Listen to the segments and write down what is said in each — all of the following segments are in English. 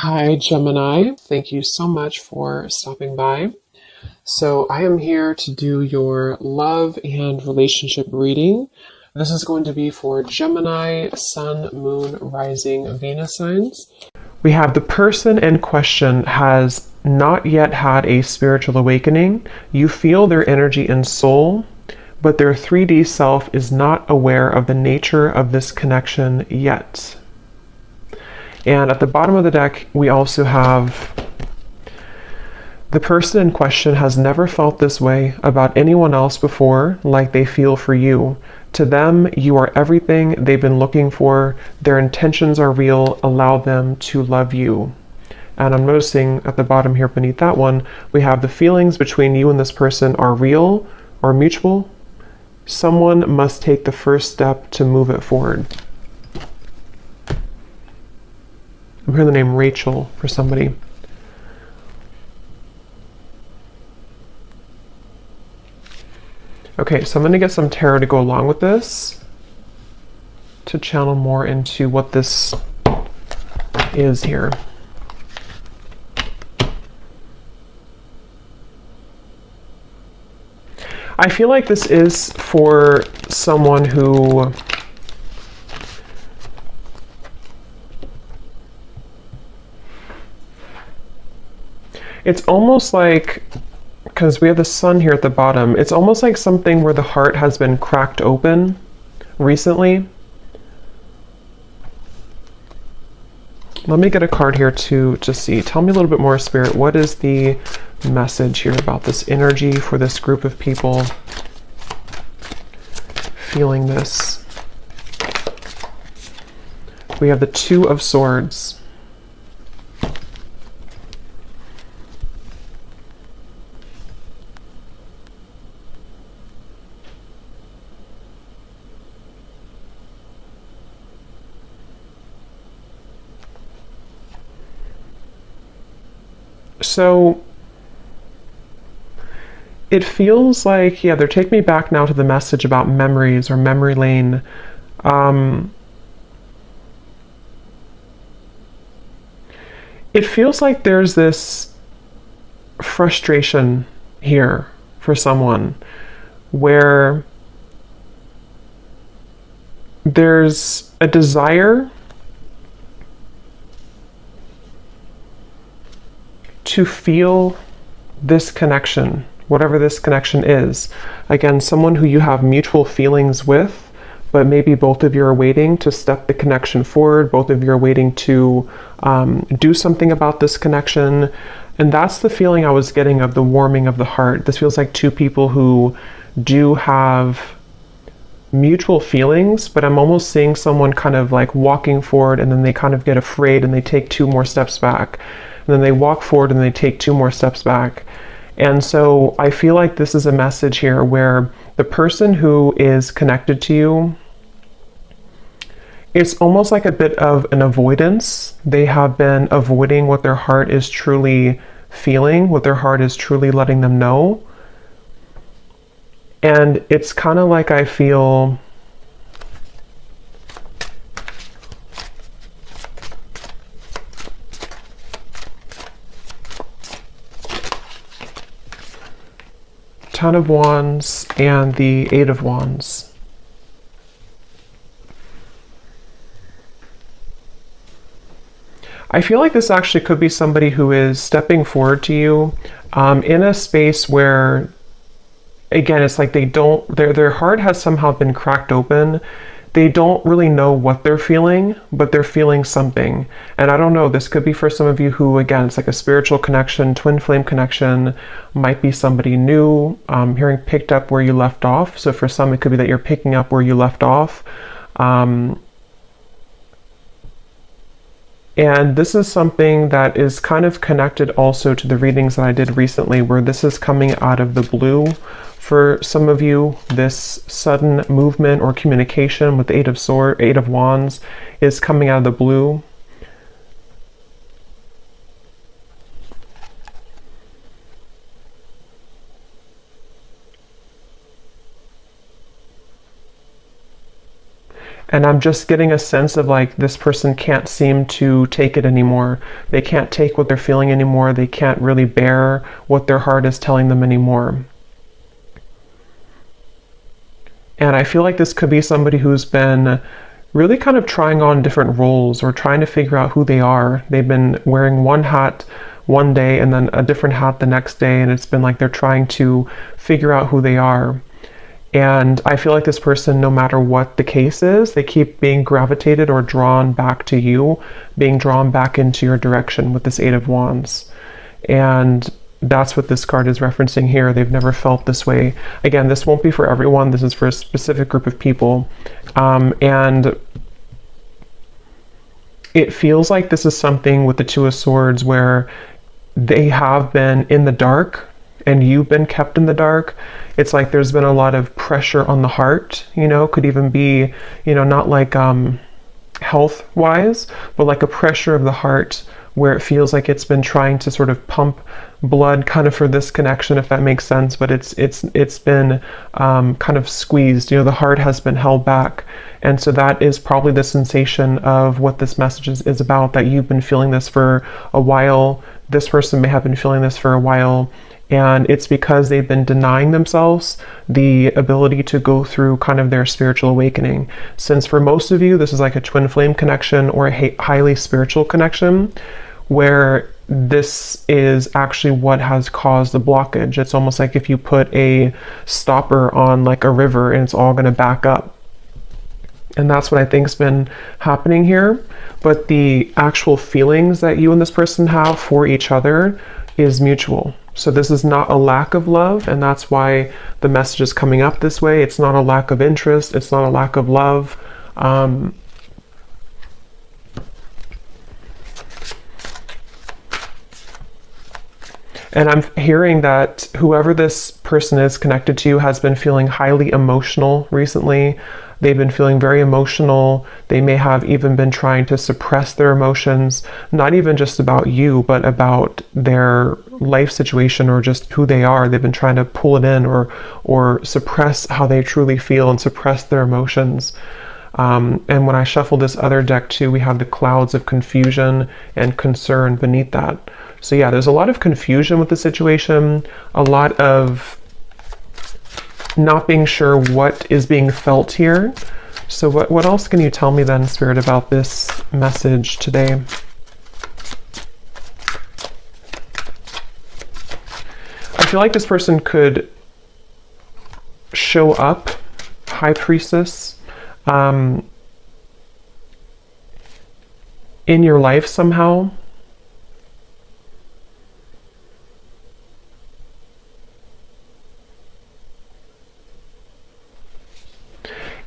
Hi, Gemini. Thank you so much for stopping by. So, I am here to do your love and relationship reading. This is going to be for Gemini, Sun, Moon, Rising, Venus signs. We have the person in question has not yet had a spiritual awakening. You feel their energy and soul, but their 3D self is not aware of the nature of this connection yet. And at the bottom of the deck, we also have the person in question has never felt this way about anyone else before, like they feel for you. To them, you are everything they've been looking for. Their intentions are real. Allow them to love you. And I'm noticing at the bottom here beneath that one, we have the feelings between you and this person are real or mutual. Someone must take the first step to move it forward. I'm hearing the name Rachel for somebody. Okay, so I'm going to get some tarot to go along with this to channel more into what this is here. I feel like this is for someone who it's almost like, because we have the sun here at the bottom, it's almost like something where the heart has been cracked open recently. Let me get a card here to see. Tell me a little bit more, Spirit. What is the message here about this energy for this group of people feeling this? We have the Two of Swords. So it feels like, yeah, they're taking me back now to the message about memories or memory lane. It feels like there's this frustration here for someone where there's a desire to feel this connection, whatever this connection is. Again, someone who you have mutual feelings with, but maybe both of you are waiting to step the connection forward. Both of you are waiting to do something about this connection. And that's the feeling I was getting of the warming of the heart. This feels like two people who do have mutual feelings, but I'm almost seeing someone kind of like walking forward and then they kind of get afraid and they take two more steps back. And then they walk forward and they take two more steps back. And so I feel like this is a message here where the person who is connected to you, it's almost like a bit of an avoidance. They have been avoiding what their heart is truly feeling, what their heart is truly letting them know. And it's kind of like I feel Ten of Wands and the Eight of Wands. I feel like this actually could be somebody who is stepping forward to you in a space where, again, it's like they don't, their heart has somehow been cracked open. They don't really know what they're feeling, but they're feeling something. And I don't know, this could be for some of you who, again, it's like a spiritual connection, twin flame connection, might be somebody new, hearing picked up where you left off. So for some, it could be that you're picking up where you left off. And this is something that is kind of connected also to the readings that I did recently, where this is coming out of the blue. For some of you, this sudden movement or communication with the Eight of Wands is coming out of the blue. And I'm just getting a sense of like this person can't seem to take it anymore. They can't take what they're feeling anymore. They can't really bear what their heart is telling them anymore. And I feel like this could be somebody who's been really kind of trying on different roles or trying to figure out who they are. They've been wearing one hat one day and then a different hat the next day, and it's been like they're trying to figure out who they are. And I feel like this person, no matter what the case is, they keep being gravitated or drawn back to you, being drawn back into your direction with this Eight of Wands. And that's what this card is referencing here. They've never felt this way. Again, this won't be for everyone. This is for a specific group of people. And it feels like this is something with the Two of Swords where they have been in the dark and you've been kept in the dark. It's like there's been a lot of pressure on the heart, you know, could even be, you know, not like health wise, but like a pressure of the heart where it feels like it's been trying to sort of pump blood kind of for this connection, if that makes sense, but it's been kind of squeezed, you know, the heart has been held back. And so that is probably the sensation of what this message is about, that you've been feeling this for a while. This person may have been feeling this for a while. And it's because they've been denying themselves the ability to go through kind of their spiritual awakening. Since for most of you, this is like a twin flame connection or a highly spiritual connection, where this is actually what has caused the blockage. It's almost like if you put a stopper on like a river and it's all going to back up. And that's what I think's been happening here. But the actual feelings that you and this person have for each other is mutual. So this is not a lack of love, and that's why the message is coming up this way. It's not a lack of interest. It's not a lack of love. And I'm hearing that whoever this person is connected to has been feeling highly emotional recently. They've been feeling very emotional. They may have even been trying to suppress their emotions, not even just about you, but about their life situation or just who they are. They've been trying to pull it in or suppress how they truly feel and suppress their emotions. And when I shuffle this other deck too, we have the clouds of confusion and concern beneath that. So yeah, there's a lot of confusion with the situation, a lot of not being sure what is being felt here. So what else can you tell me then, Spirit, about this message today? I feel like this person could show up, High Priestess, in your life somehow.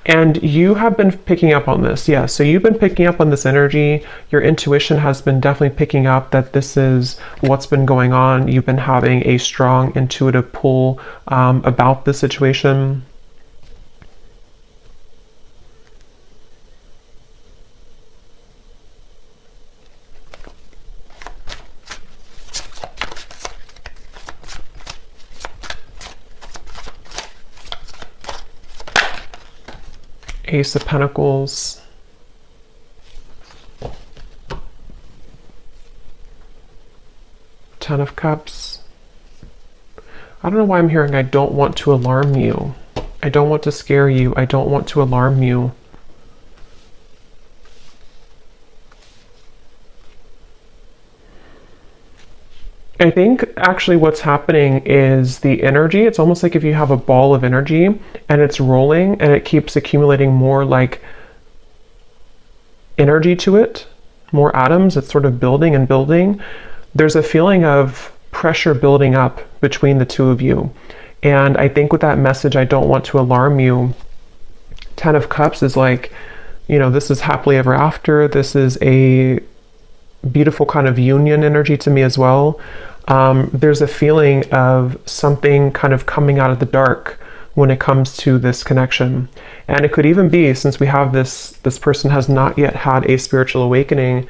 And you have been picking up on this, yeah. So you've been picking up on this energy. Your intuition has been definitely picking up that this is what's been going on. You've been having a strong intuitive pull about the situation. Ace of Pentacles. Ten of Cups. I don't know why I'm hearing I don't want to alarm you. I don't want to scare you. I don't want to alarm you. I think actually what's happening is the energy, it's almost like if you have a ball of energy and it's rolling and it keeps accumulating more like energy to it, more atoms, it's sort of building and building. There's a feeling of pressure building up between the two of you. And I think with that message, I don't want to alarm you. Ten of Cups is like, you know, this is happily ever after. This is a beautiful kind of union energy to me as well. There's a feeling of something kind of coming out of the dark when it comes to this connection. And it could even be, since we have this person has not yet had a spiritual awakening,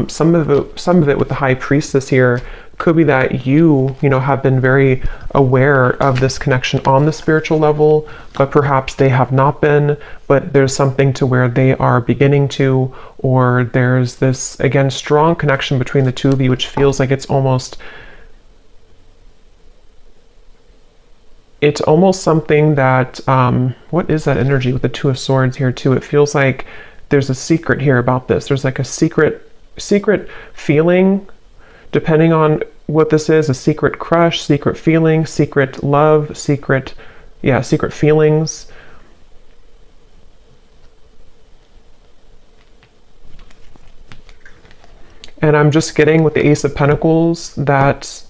some of it with the High Priestess here could be that you know, have been very aware of this connection on the spiritual level, but perhaps they have not been, but there's something to where they are beginning to, or there's this, again, strong connection between the two of you, which feels like it's almost something that, what is that energy with the Two of Swords here too? It feels like there's a secret here about this. There's like a secret feeling, depending on what this is, a secret crush, secret feeling, secret love, secret feelings. And I'm just getting with the Ace of Pentacles that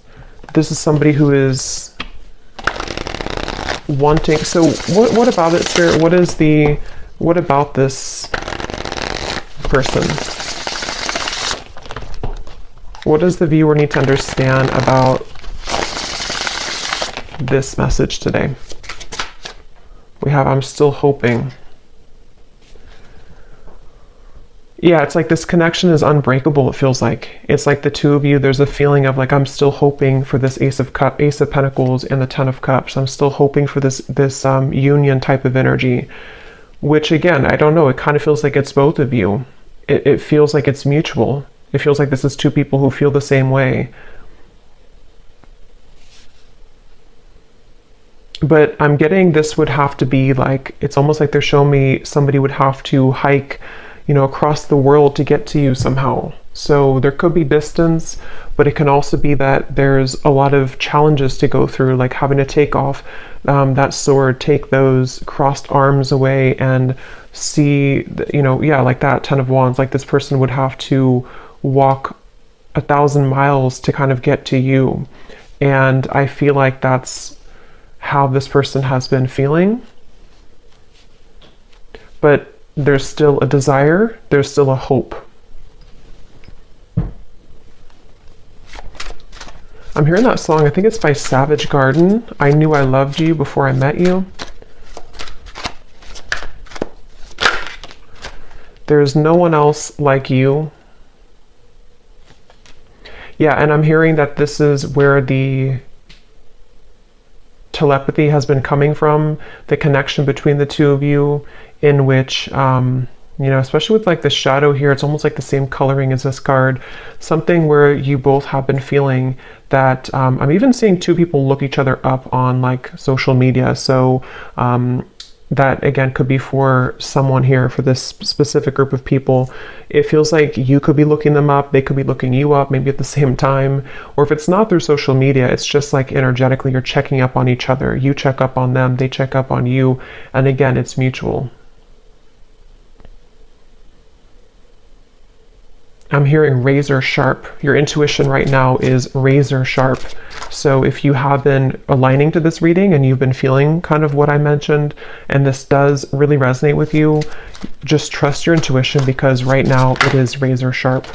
this is somebody who is wanting. So what about it, Spirit? What about this person? What does the viewer need to understand about this message today? We have, I'm still hoping. Yeah, it's like this connection is unbreakable, it feels like. It's like the two of you, there's a feeling of like, I'm still hoping for this Ace of Pentacles and the Ten of Cups. I'm still hoping for this union type of energy, which again, I don't know, it kind of feels like it's both of you. It feels like it's mutual. It feels like this is two people who feel the same way. But I'm getting this would have to be like, it's almost like they're showing me somebody would have to hike, you know, across the world to get to you somehow. So there could be distance, but it can also be that there's a lot of challenges to go through, like having to take off that sword, take those crossed arms away and see, you know, yeah, like that Ten of Wands, like this person would have to walk 1,000 miles to kind of get to you. And I feel like that's how this person has been feeling. But there's still a desire, there's still a hope. I'm hearing that song, I think it's by Savage Garden, I Knew I Loved You Before I Met You. There's no one else like you. Yeah, and I'm hearing that this is where the telepathy has been coming from, the connection between the two of you, in which, you know, especially with like the shadow here, it's almost like the same coloring as this card, something where you both have been feeling that, I'm even seeing two people look each other up on like social media. So that again could be for someone here, for this specific group of people. It feels like you could be looking them up, they could be looking you up, maybe at the same time. Or if it's not through social media, it's just like energetically you're checking up on each other. You check up on them, they check up on you. And again, it's mutual. I'm hearing razor sharp. Your intuition right now is razor sharp. So if you have been aligning to this reading and you've been feeling kind of what I mentioned, and this does really resonate with you, just trust your intuition, because right now it is razor sharp.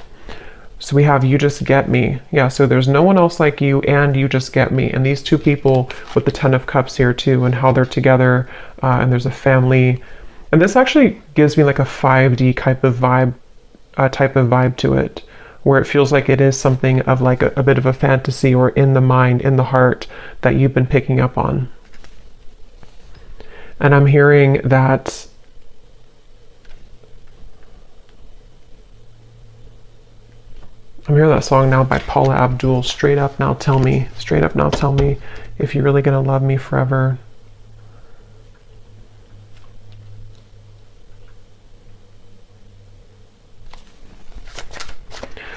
So we have You Just Get Me. Yeah, so there's no one else like you, and you just get me. And these two people with the Ten of Cups here too, and how they're together, and there's a family. And this actually gives me like a 5D type of vibe to it, where it feels like it is something of like a bit of a fantasy, or in the mind, in the heart, that you've been picking up on. And I'm hearing that that song now by Paula Abdul, Straight Up Now Tell Me, Straight Up Now Tell Me If You're Really Gonna Love Me Forever.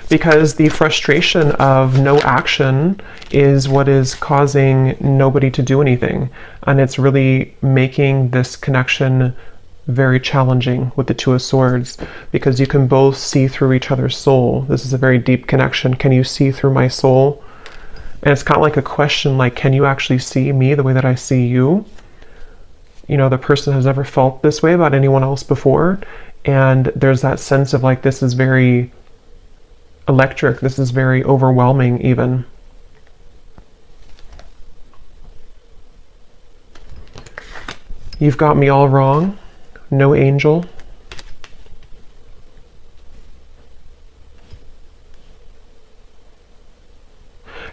Because the frustration of no action is what is causing nobody to do anything. And it's really making this connection very challenging with the Two of Swords, because you can both see through each other's soul. This is a very deep connection. Can you see through my soul? And it's kind of like a question, like, can you actually see me the way that I see you? You know, the person has never felt this way about anyone else before. And there's that sense of like, this is very electric, this is very overwhelming even. You've got me all wrong, no angel.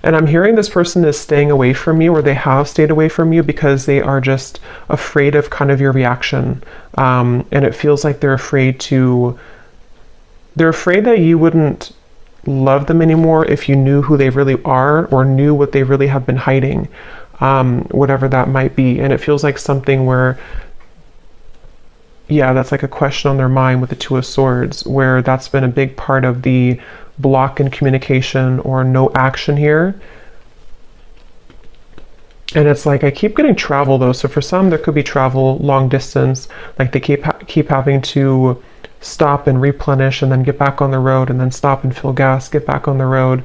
And I'm hearing this person is staying away from you, or they have stayed away from you because they are just afraid of kind of your reaction. And it feels like they're afraid that you wouldn't love them anymore if you knew who they really are, or knew what they really have been hiding, whatever that might be. And it feels like something where, yeah, that's like a question on their mind with the Two of Swords, where that's been a big part of the block in communication or no action here. And it's like, I keep getting travel though. So for some, there could be travel long distance, like they keep having to stop and replenish and then get back on the road, and then stop and fill gas, get back on the road.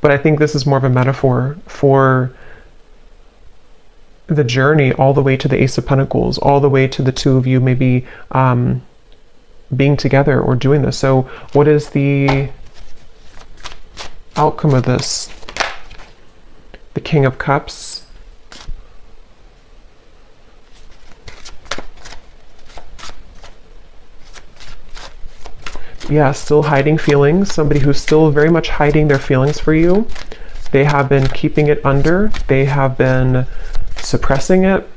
But I think this is more of a metaphor for the journey all the way to the Ace of Pentacles, all the way to the two of you maybe being together or doing this. So what is the outcome of this? The King of Cups. Yeah, still hiding feelings. Somebody who's still very much hiding their feelings for you. They have been keeping it under. They have been suppressing it.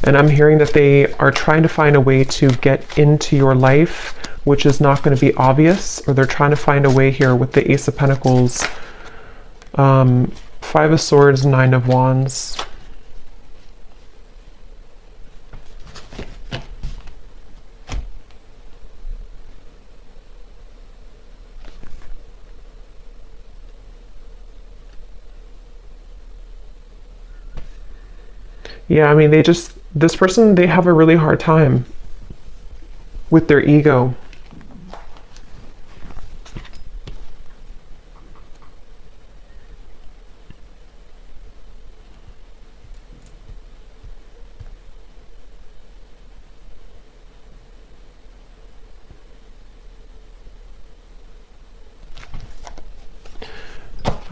And I'm hearing that they are trying to find a way to get into your life, which is not going to be obvious, or they're trying to find a way here with the Ace of Pentacles, Five of Swords, Nine of Wands. Yeah, I mean, this person, they have a really hard time with their ego.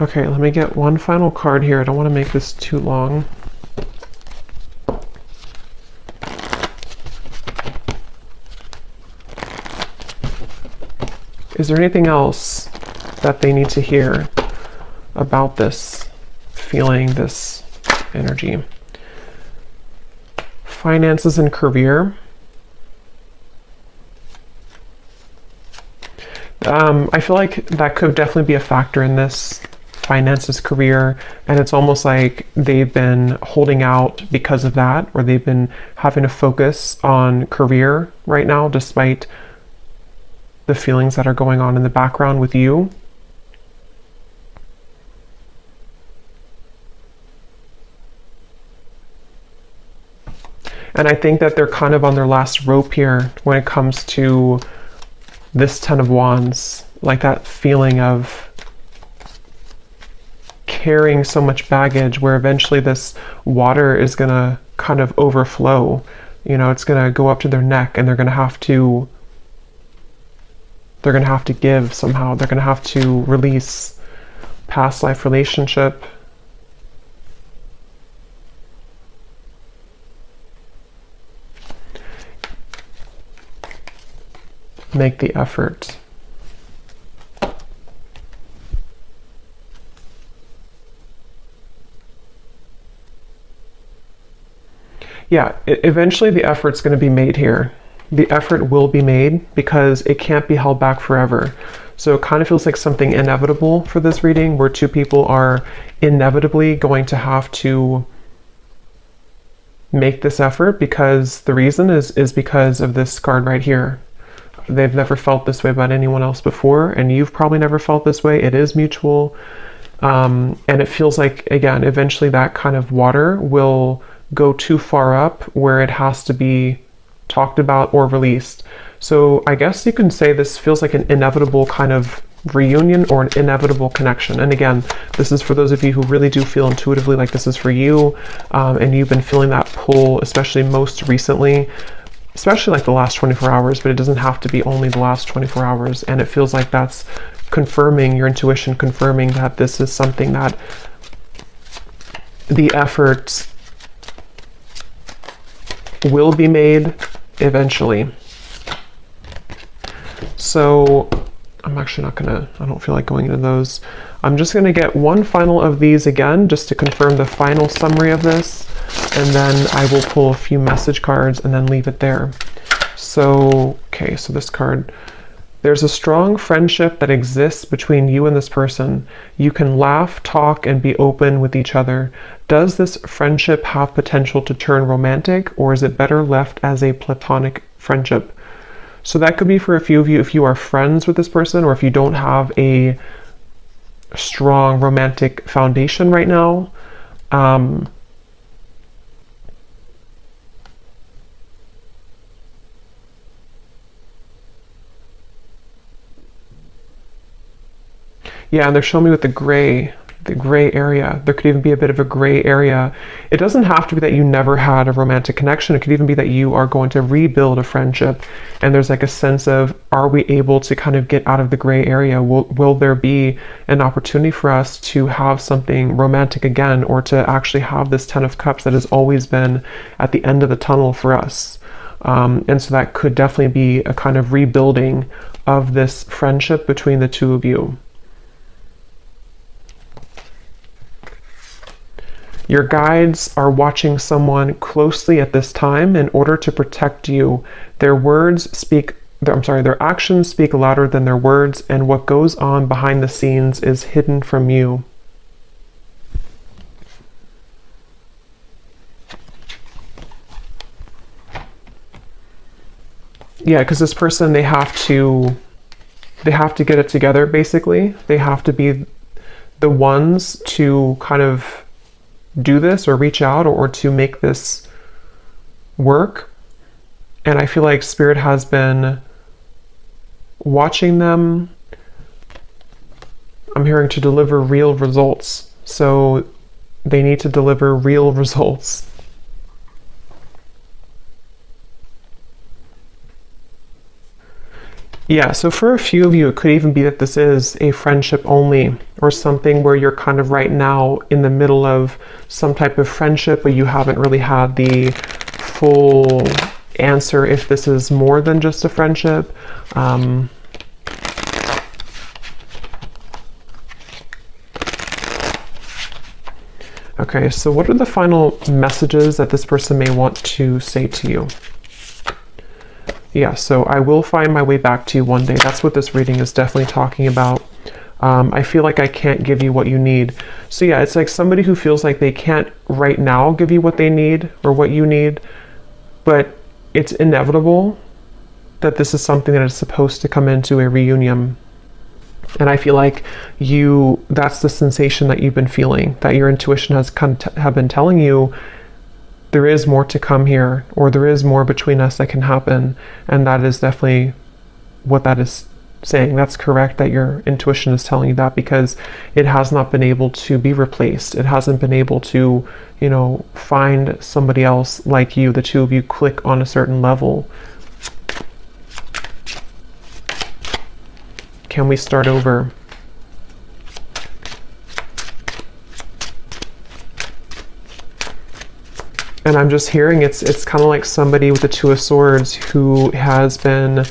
Okay, let me get one final card here. I don't want to make this too long. Is there anything else that they need to hear about this feeling, this energy? Finances and career. I feel like that could definitely be a factor in this. Finances, career, and it's almost like they've been holding out because of that, or they've been having to focus on career right now despite the feelings that are going on in the background with you. And I think that they're kind of on their last rope here when it comes to this Ten of Wands, like that feeling of carrying so much baggage, where eventually this water is going to kind of overflow. You know, it's going to go up to their neck, and they're going to have to give somehow. They're going to have to release past life relationship. Make the effort. Yeah, eventually the effort's going to be made here. The effort will be made because it can't be held back forever. So it kind of feels like something inevitable for this reading, where two people are inevitably going to have to make this effort, because the reason is because of this card right here. They've never felt this way about anyone else before, and you've probably never felt this way. It is mutual. And it feels like, again, eventually that kind of water will go too far up where it has to be talked about or released. So I guess you can say this feels like an inevitable kind of reunion, or an inevitable connection. And again, this is for those of you who really do feel intuitively like this is for you, and you've been feeling that pull, especially most recently, especially like the last 24 hours, but it doesn't have to be only the last 24 hours. And it feels like that's confirming your intuition, confirming that this is something that the effort will be made eventually. So I'm actually not gonna, I don't feel like going into those. I'm just gonna get one final of these again, just to confirm the final summary of this. And then I will pull a few message cards and then leave it there. So, okay, so this card. There's a strong friendship that exists between you and this person. You can laugh, talk, and be open with each other. Does this friendship have potential to turn romantic, or is it better left as a platonic friendship? So that could be for a few of you if you are friends with this person, or if you don't have a strong romantic foundation right now. Yeah, and they're showing me with the gray area. There could even be a bit of a gray area. It doesn't have to be that you never had a romantic connection. It could even be that you are going to rebuild a friendship. And there's like a sense of, are we able to kind of get out of the gray area? Will there be an opportunity for us to have something romantic again, or to actually have this Ten of Cups that has always been at the end of the tunnel for us? And so that could definitely be a kind of rebuilding of this friendship between the two of you. Your guides are watching someone closely at this time in order to protect you. Their actions speak louder than their words, and what goes on behind the scenes is hidden from you. Yeah, because this person, they have to get it together, basically. They have to be the ones to kind of do this, or reach out, or to make this work. And I feel like Spirit has been watching them. I'm hearing to deliver real results. So they need to deliver real results. Yeah, so for a few of you, it could even be that this is a friendship only, or something where you're kind of right now in the middle of some type of friendship, but you haven't really had the full answer if this is more than just a friendship. Okay, so what are the final messages that this person may want to say to you? Yeah, so I will find my way back to you one day. That's what this reading is definitely talking about. I feel like I can't give you what you need. So yeah, it's like somebody who feels like they can't right now give you what they need or what you need, but it's inevitable that this is something that is supposed to come into a reunion. And I feel like that's the sensation that you've been feeling, that your intuition has have been telling you there is more to come here, or there is more between us that can happen. And that is definitely what that is saying. That's correct that your intuition is telling you that, because it has not been able to be replaced. It hasn't been able to, find somebody else like you. The two of you click on a certain level. Can we start over? And I'm just hearing it's kind of like somebody with the Two of Swords who has been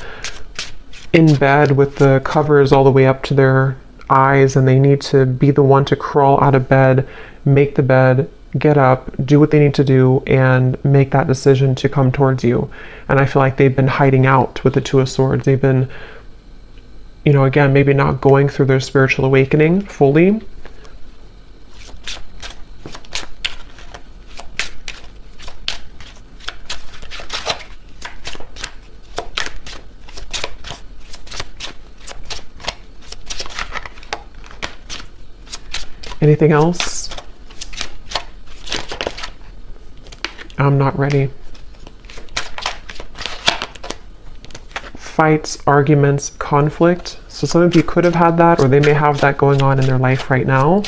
in bed with the covers all the way up to their eyes, and they need to be the one to crawl out of bed, make the bed, get up, do what they need to do, and make that decision to come towards you. And I feel like they've been hiding out with the Two of Swords. They've been, again, maybe not going through their spiritual awakening fully. Anything else? I'm not ready. Fights, arguments, conflict. So some of you could have had that, or they may have that going on in their life right now.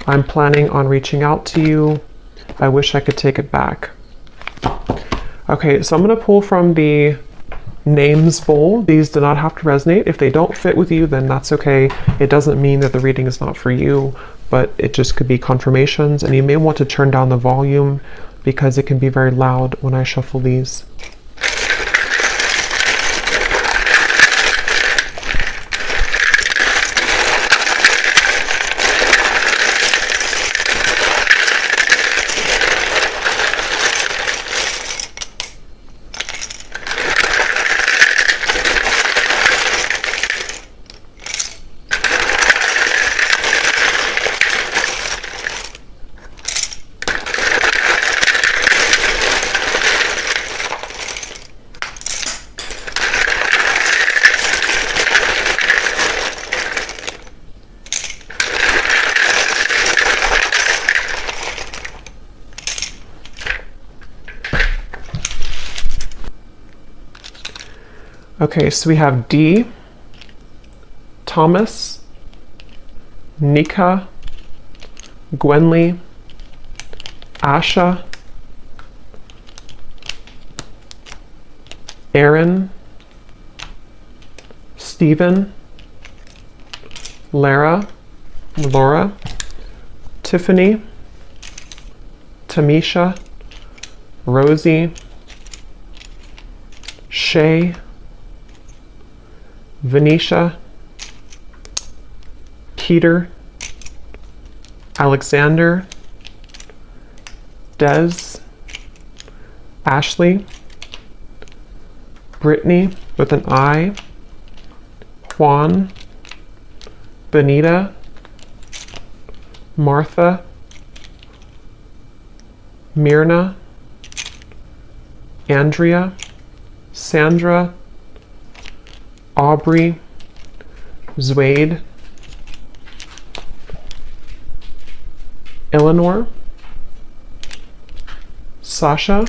I'm planning on reaching out to you. I wish I could take it back. Okay, so I'm going to pull from the names bowl. These do not have to resonate. If they don't fit with you, then that's okay. It doesn't mean that the reading is not for you, but it just could be confirmations, and you may want to turn down the volume because it can be very loud when I shuffle these. Okay, so we have D, Thomas, Nika, Gwenly, Asha, Aaron, Stephen, Laura, Tiffany, Tamisha, Rosie, Shay, Venetia, Peter, Alexander, Des, Ashley, Brittany with an I, Juan, Benita, Martha, Myrna, Andrea, Sandra, Aubrey, Zwade, Eleanor, Sasha,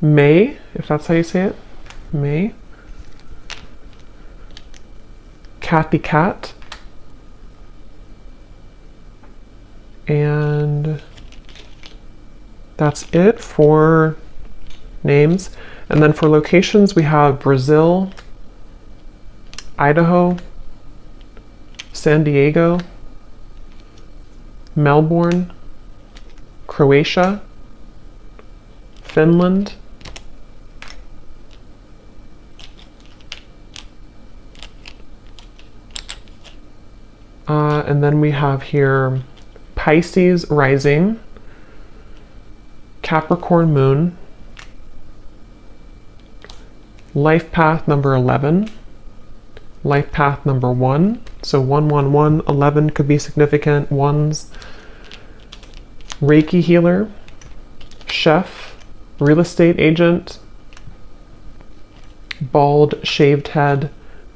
May, if that's how you say it, May, Kathy Cat, and that's it for names. And then for locations, we have Brazil, Idaho, San Diego, Melbourne, Croatia, Finland, and then we have here Pisces rising, Capricorn moon, life path number 11, life path number 1, so 111, 11 could be significant ones, Reiki healer, chef, real estate agent, bald shaved head,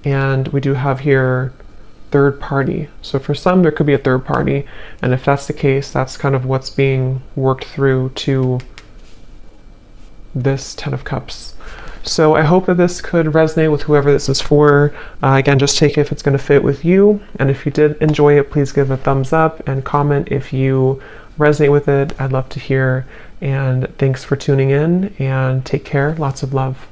and we do have here third party. So for some there could be a third party, and if that's the case, that's kind of what's being worked through to this 10 of Cups. So I hope that this could resonate with whoever this is for. Again, just take it if it's going to fit with you, and if you did enjoy it, please give a thumbs up and comment if you resonate with it. I'd love to hear, and thanks for tuning in, and take care. Lots of love.